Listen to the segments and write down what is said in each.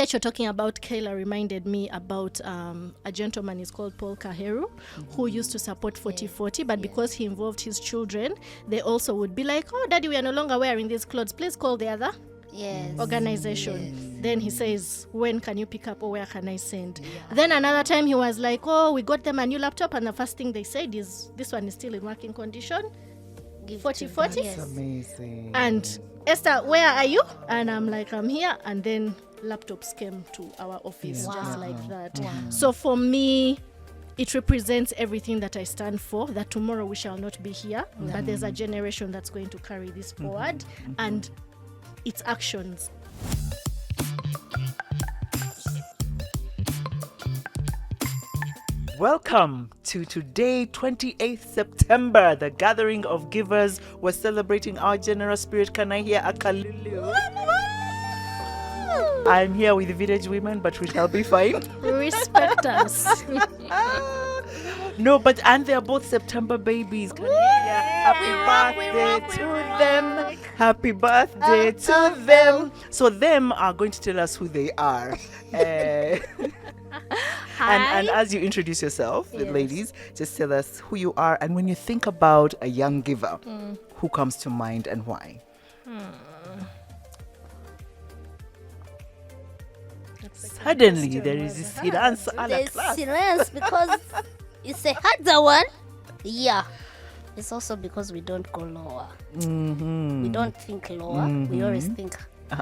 that you're talking about, Kayla, reminded me about a gentleman is called Paul Kaheru, who used to support 40-40, but because he involved his children, they also would be like, oh, Daddy, we are no longer wearing these clothes. Please call the other organization. Yes. Then he says, when can you pick up or where can I send? Yeah. Then another time he was like, oh, we got them a new laptop, and the first thing they said is, this one is still in working condition. 40-40. That's amazing. And Esther, where are you? And I'm like, I'm here. And then laptops came to our office just like that. Wow. So for me, it represents everything that I stand for, that tomorrow we shall not be here, but there's a generation that's going to carry this forward, and its actions. Welcome to today, 28th September, the Gathering of Givers. We're celebrating our generous spirit. Can I hear a kalulu? I'm here with the village women, but we shall be fine. Respect us. No, but and they're both September babies. Can you hear? Happy birthday to them. Happy birthday to them. So them are going to tell us who they are. And as you introduce yourself, ladies, just tell us who you are. And when you think about a young giver, who comes to mind and why? Suddenly there is this silence. There's silence because it's a harder one. Yeah. It's also because we don't go lower. We don't think lower. We always think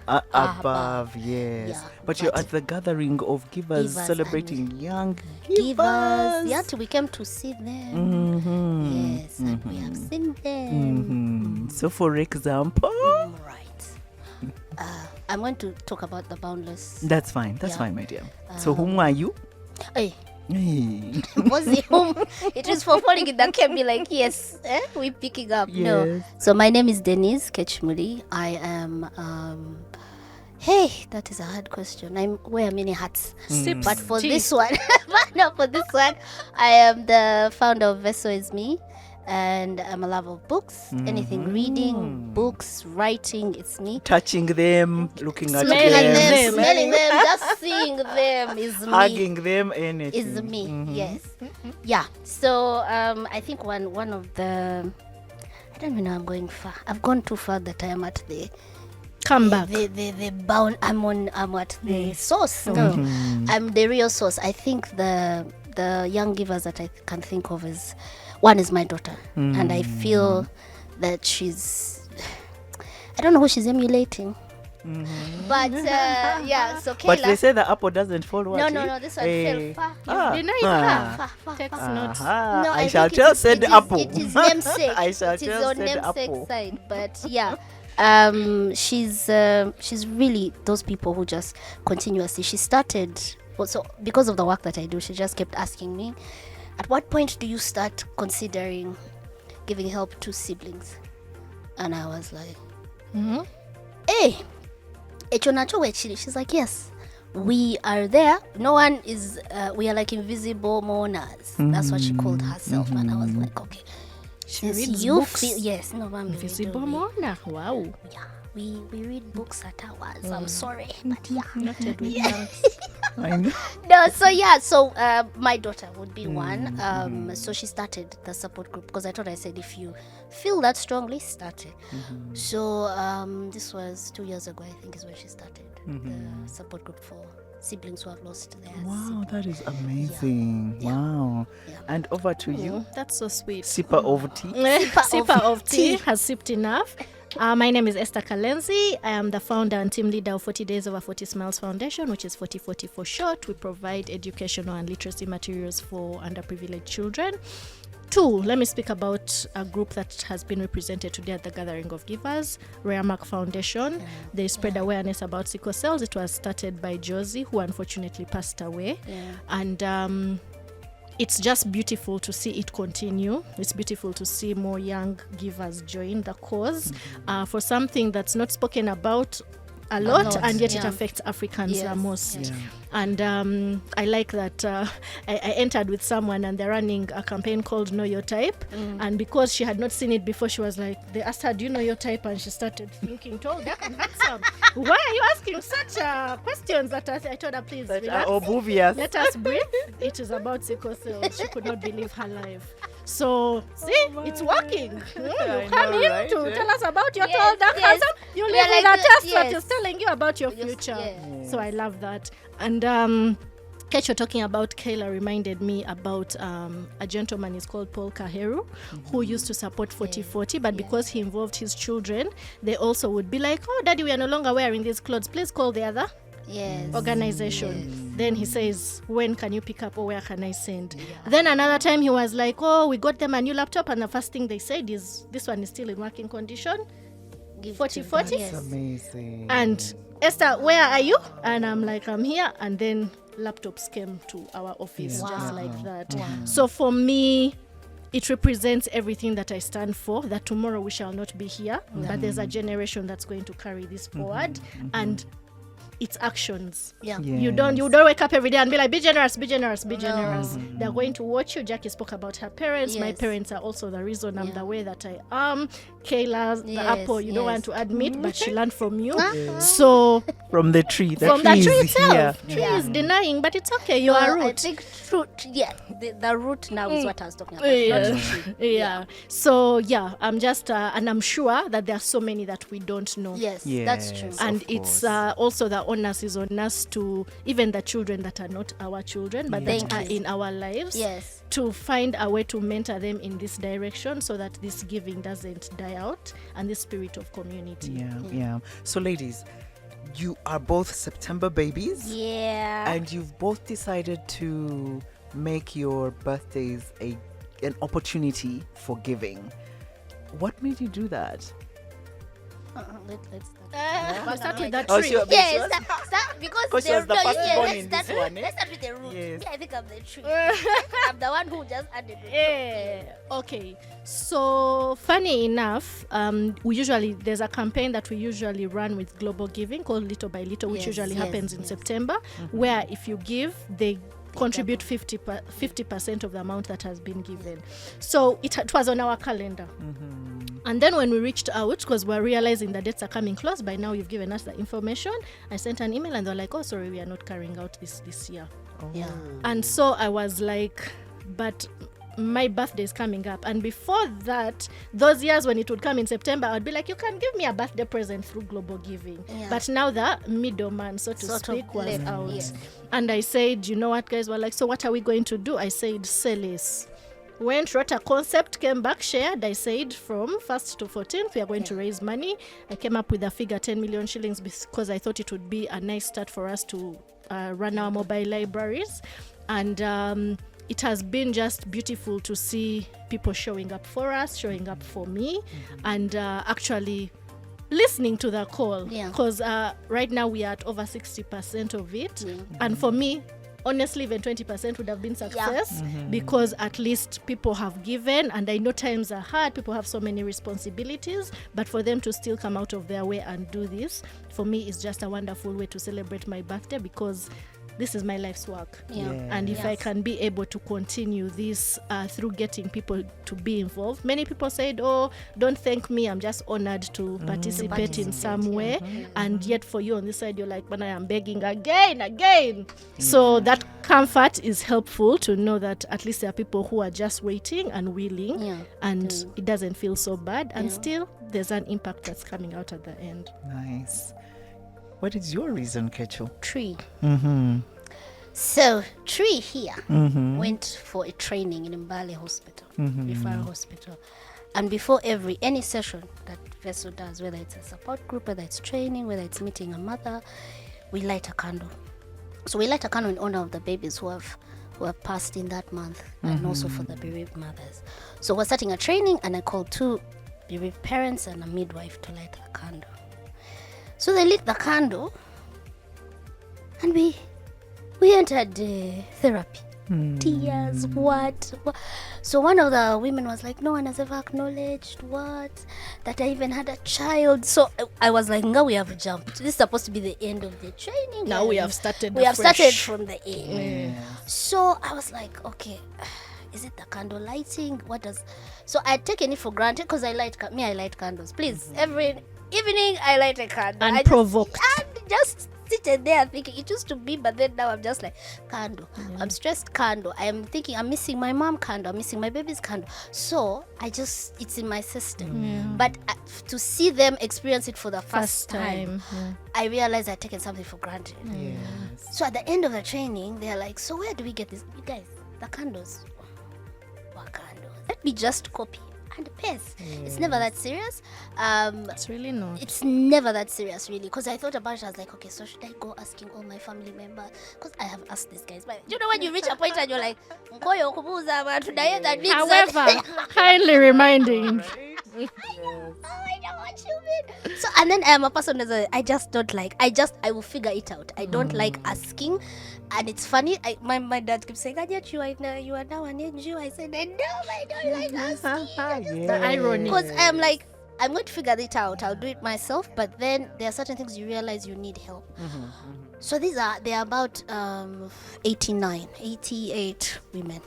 above, yes. Yeah, but you're at the gathering of givers celebrating young givers. Yeah, we came to see them. Yes, and we have seen them. So, for example, right. I'm going to talk about the boundless. That's fine. That's fine, my dear. So, whom are you? Hey. Was it whom? It is for falling in the can be like, yes, we're picking up. Yes. No. So my name is Denise Kekimuli. I am hey, that is a hard question. I wear many hats. But for this one, I am the founder of Vessel Is Me. And I'm a lover of books, anything reading, books, writing, it's me. Touching them, looking at them, smelling them, just seeing them is me. Hugging them, anything. Is me, yes. Yeah, so I think one of the, I don't even know, I'm going far. I've gone too far that I am at the, come back. The bound, I'm at the source. No, I'm the real source. I think the young givers that I can think of is, one is my daughter, and I feel that she's, I don't know who she's emulating, but yeah, so Kayla. But they say the apple doesn't fall. No, this one fell far. You know far. Takes notes. No, I shall tell said apple. It is namesake. I shall it is tell on said namesake apple. side, but yeah. She's really those people who just continuously. She started, so because of the work that I do, she just kept asking me, at what point do you start considering giving help to siblings? And I was like, hey, she's like, yes, we are there. No one is, we are like invisible mourners. That's what she called herself. And I was like, okay. She reads books. Yes, no, I'm invisible mourner. Wow. Yeah, we read books at hours. I'm sorry, but yeah. I know. No, so my daughter would be one. So she started the support group because I said if you feel that strongly, start it. So this was 2 years ago, I think, is when she started the support group for siblings who have lost their Wow, that is amazing. Yeah. Wow. Yeah. And over to you. That's so sweet. Sipper of tea. Sipper of tea has sipped enough. My name is Esther Kalenzi. I am the founder and team leader of 40 Days Over 40 Smiles Foundation, which is 4040 for short. We provide educational and literacy materials for underprivileged children. 2, let me speak about a group that has been represented today at the Gathering of Givers, Rare Mark Foundation. They spread awareness about sickle cells. It was started by Josie, who unfortunately passed away. And it's just beautiful to see it continue. It's beautiful to see more young givers join the cause for something that's not spoken about a lot, lot, and yet it yeah. affects Africans the Yes, most. yeah. And I like that I entered with someone and they're running a campaign called Know Your Type. And because she had not seen it before, she was like, they asked her, do you know your type? And she started thinking, tall, dark, and handsome. Why are you asking such questions? That I told her, please relax. Obvious. Let us breathe. It is about sickle cell. She could not believe her life. So, see, it's working. You I come know, in right? to tell us about your Yes, tall, dark, yes. handsome. You We live are with like a test yes. that is telling you about your Yes, future. yeah. So I love that. And Kecho talking about Kayla reminded me about a gentleman, he's called Paul Kaheru, who used to support 40-40, but because he involved his children, they also would be like, oh, daddy, we are no longer wearing these clothes. Please call the other Yes. organization. Then he says, when can you pick up or where can I send? Then another time he was like, oh, we got them a new laptop, and the first thing they said is, this one is still in working condition. Give 40-40. to- yes. Amazing. And Esther, where are you? And I'm like, I'm here. And then laptops came to our office just like that. So for me, it represents everything that I stand for, that tomorrow we shall not be here, but there's a generation that's going to carry this forward. And it's actions. Yeah. You don't wake up every day and be like, be generous, be generous, be generous. They're going to watch you. Jackie spoke about her parents. My Yes. parents are also the reason I'm the way that I am. Kayla, the Yes, apple, you don't yes. want to admit, but she learned from you. So From the tree. The from the tree tree is itself, here. tree is denying, but it's okay. You are I root. think root, yeah. The root now is what I was talking about. Yeah. Not tree. Yeah. So yeah, I'm just and I'm sure that there are so many that we don't know. Yes, that's true. Yes. And Of it's course. also the onus is on us to, even the children that are not our children but that Thank are you. in our lives, Yes. to find a way to mentor them in this direction so that this giving doesn't die out and the spirit of community. Yeah. So, ladies, you are both September babies, Yeah. and you've both decided to make your birthdays an opportunity for giving. What made you do that? Let's start. We'll start with that Oh, tree. sure. Yes, because Because she was the firstborn in let's this one, eh? Let's start with the root. Yes. Me, I think I'm the tree. I'm the one who just added it. Yeah. Okay. So funny enough, there's a campaign that we usually run with Global Giving called Little by Little, which Yes, usually yes, happens in yes. September, where if you give, they contribute 50% of the amount that has been given. So it was on our calendar. And then when we reached out, because we're realizing the dates are coming close, by now you've given us the information, I sent an email and they're like, oh, sorry, we are not carrying out this year. Yeah. And so I was like, but my birthday is coming up. And before that, those years when it would come in September, I would be like, you can give me a birthday present through Global Giving. Yeah. But now the middleman, so to Sort of speak, was left, out. yes. And I said, you know what, guys were like, so what are we going to do? I said, sell this. Went, wrote a concept, came back, shared. I said from 1st to 14th, we are going to raise money. I came up with a figure 10 million shillings because I thought it would be a nice start for us to run our mobile libraries. And it has been just beautiful to see people showing up for us, showing up for me, and actually listening to the call. Yeah. Because right now we are at over 60% of it. And for me, honestly, even 20% would have been success because at least people have given, and I know times are hard, people have so many responsibilities, but for them to still come out of their way and do this, for me, is just a wonderful way to celebrate my birthday because this is my life's work. Yeah. And if I can be able to continue this through getting people to be involved. Many people said, oh, don't thank me, I'm just honored to participate in some way. And yet for you on this side, you're like, but I am begging again. So that comfort is helpful to know that at least there are people who are just waiting and willing, and it doesn't feel so bad. And still, there's an impact that's coming out at the end. Nice. What is your reason, Kecho? Tree. So Tree here went for a training in Mbale Hospital, referral hospital. And before any session that Vessel does, whether it's a support group, whether it's training, whether it's meeting a mother, we light a candle. So we light a candle in honor of the babies who have passed in that month, and also for the bereaved mothers. So we're starting a training, and I called 2 bereaved parents and a midwife to light the candle. So they lit the candle, and we entered therapy. Tears, what? So one of the women was like, no one has ever acknowledged that I even had a child. So I was like, no, we have jumped. This is supposed to be the end of the training. Now we have started. Started from the end. So I was like, okay, is it the candle lighting? So I had taken it for granted because I light candles. Please, every evening I light a candle. Unprovoked. I just seated there thinking it used to be, but then now I'm just like, candle. I'm stressed, candle. I am thinking I'm missing my mom, candle. I'm missing my baby's candle. So it's in my system. But to see them experience it for the first time, I realized I'd taken something for granted. So at the end of the training, they're like, so where do we get this? You guys, the candles. What candles? Let me just copy and paste. It's never that serious. It's really not. It's never that serious, really. Because I thought about it, I was like, okay, so should I go asking all my family members? Because I have asked these guys. But you know when you reach a point and you're like, however, kindly reminding. I know what you mean. So, and then I am a person that I just don't like. I will figure it out. I don't like asking. And it's funny, my dad keeps saying, you are now an NGO. I said, no, I don't like asking. The irony. Because I'm like, I'm going to figure it out. I'll do it myself. But then there are certain things you realize you need help. So they're about 88 women.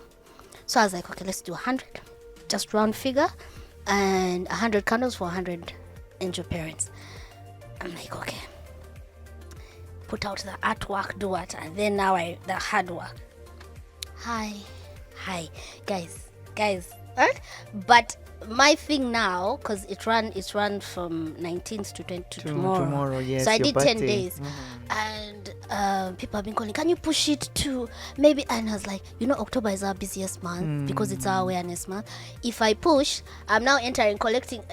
So I was like, okay, let's do 100. Just round figure. And 100 candles for 100 angel parents. I'm like, okay. Put out the artwork, do what? And then now the hard work. Hi, guys. Right? But my thing now, because it ran from 19th to 20 to tomorrow. Yes, so I did 10 birthday. days. And people have been calling, can you push it to maybe? And I was like, October is our busiest month because it's our awareness month. If I push, I'm now collecting.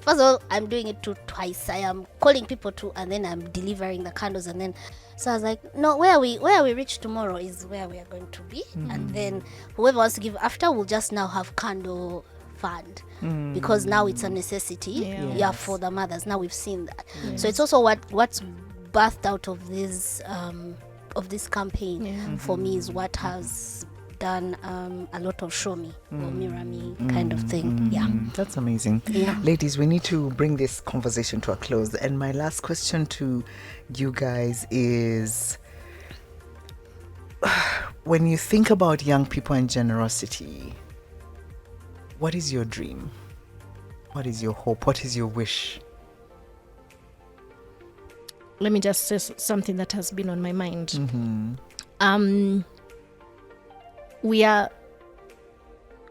First of all, I'm doing it twice. I am calling people and then I'm delivering the candles, and then so I was like, no, where we reach tomorrow is where we are going to be, and then whoever wants to give after will just now have candle fund because now it's a necessity for the mothers. Now we've seen that, so it's also what's birthed out of this campaign for me is what has done a lot of show me or mirror me kind of thing. That's amazing. Ladies, we need to bring this conversation to a close, and my last question to you guys is, when you think about young people and generosity, what is your dream? What is your hope? What is your wish? Let me just say something that has been on my mind. We are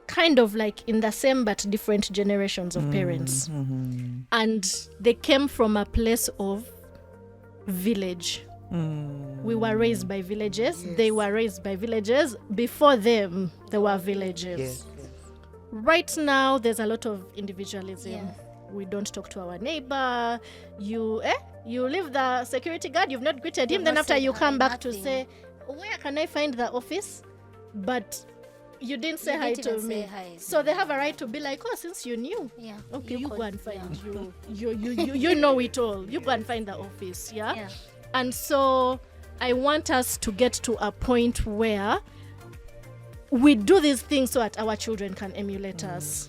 kind of like in the same but different generations of parents. And they came from a place of village. We were raised by villages. They were raised by villages. Before them, there were villages. Right now, there's a lot of individualism. We don't talk to our neighbor. You leave the security guard, you've not greeted him. Then after you come back to say, where can I find the office? But you didn't say hi to me. So they have a right to be like, oh, since you knew, okay, you go and find you know it all. You go and find the office, And so I want us to get to a point where we do these things so that our children can emulate us.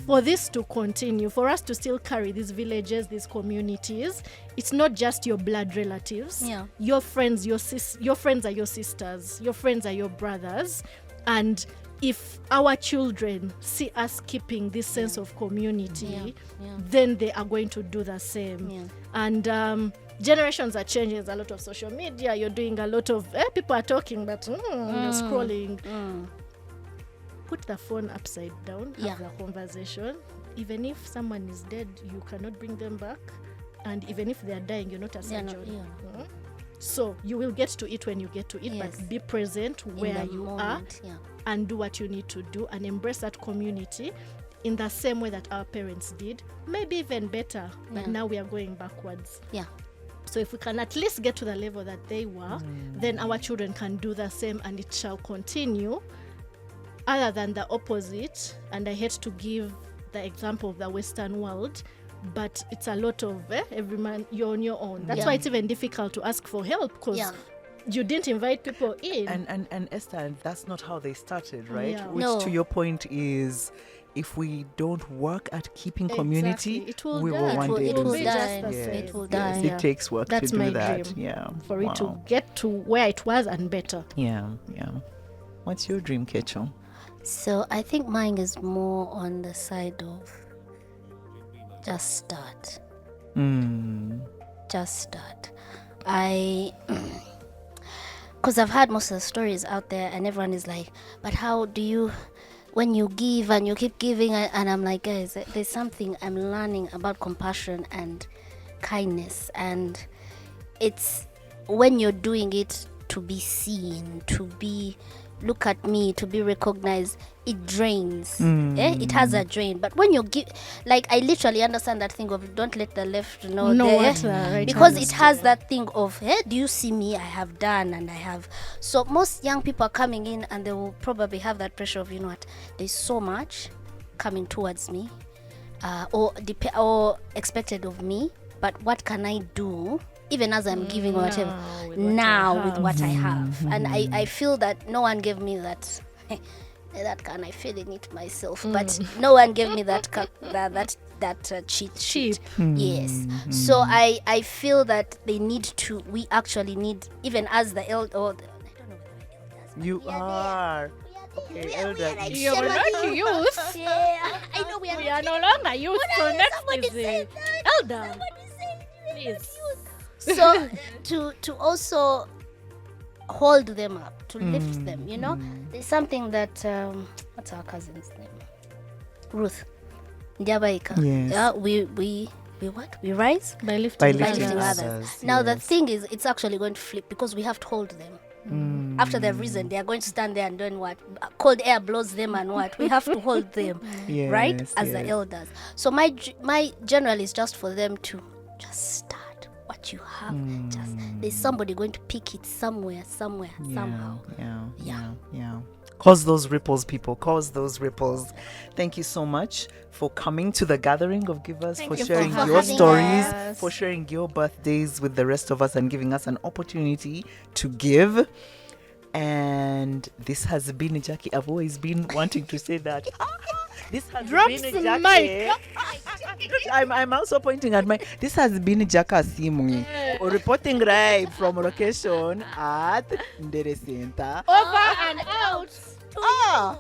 For this to continue, for us to still carry these villages, these communities, it's not just your blood relatives. Your friends, your friends are your sisters. Your friends are your brothers. And if our children see us keeping this sense of community, then they are going to do the same. And generations are changing. There's a lot of social media. You're doing a lot of people are talking, but you're scrolling. Put the phone upside down, have a conversation. Even if someone is dead, you cannot bring them back. And even if they are dying, you're not a surgeon. So you will get to it when you get to it, but be present where you are and do what you need to do and embrace that community in the same way that our parents did. Maybe even better, but now we are going backwards. So if we can at least get to the level that they were, then our children can do the same and it shall continue. Other than the opposite, and I hate to give the example of the Western world, but it's a lot of every man, you're on your own. That's why it's even difficult to ask for help, because you didn't invite people in. And Esther, that's not how they started, right? Yeah. Which No. to your point is, if we don't work at keeping community, Exactly. It will we die. will one day It will lose it. die. Just the same. It will Yes, die. Yeah. it takes work That's to do my that. dream. Yeah. For it to Wow. get to where it was and better. Yeah. What's your dream, Kecho? So I think mine is more on the side of just start. Just start. Because I've heard most of the stories out there, and everyone is like, but how do you, when you give and you keep giving, and I'm like, guys, there's something I'm learning about compassion and kindness, and it's when you're doing it to be seen, to be, look at me, to be recognized, it drains. It has a drain. But when you give, like, I literally understand that thing of don't let the left know what there, the right because hand it is has that thing of, do you see me? I have done and I have. So most young people are coming in and they will probably have that pressure of, you know what, there's so much coming towards me, or expected of me, but what can I do even as I'm giving whatever with what I have? And I feel that no one gave me that that kind of feeling it myself, but no one gave me that cheat sheet. Yes. So I feel that we actually need, even as the elder, or I don't know if we're elders, but You we are. there. Okay, We are elder. like You're not youth. Yeah, I know we are. We are no longer youth. So next Somebody is the said that. elder. Somebody said we are not Please. youth. So to also hold them up, to lift them, you know. There's something that what's our cousin's name? Ruth Ndiabaika. Yes. Yeah, we what? We rise By By lifting, by lifting lifting others. others. Now the yes. thing is, it's actually going to flip because we have to hold them. After they've risen, they are going to stand there and doing what? Cold air blows them and what? We have to hold them, right? Yes, As the yes. elders. So my general is just for them to just start what you have. Just there's somebody going to pick it somewhere, somehow. Yeah. Cause those ripples, people. Cause those ripples. Thank you so much for coming to the gathering of givers, for you sharing for your having stories, us. for sharing your birthdays with the rest of us and giving us an opportunity to give. And this has been Jackie. I've always been wanting to say that. This has Drops been the Jackie. mic. I'm also pointing at my. This has been Jacqueline Asiimwe, reporting live from location at Ndere Center. Over and out. Ah.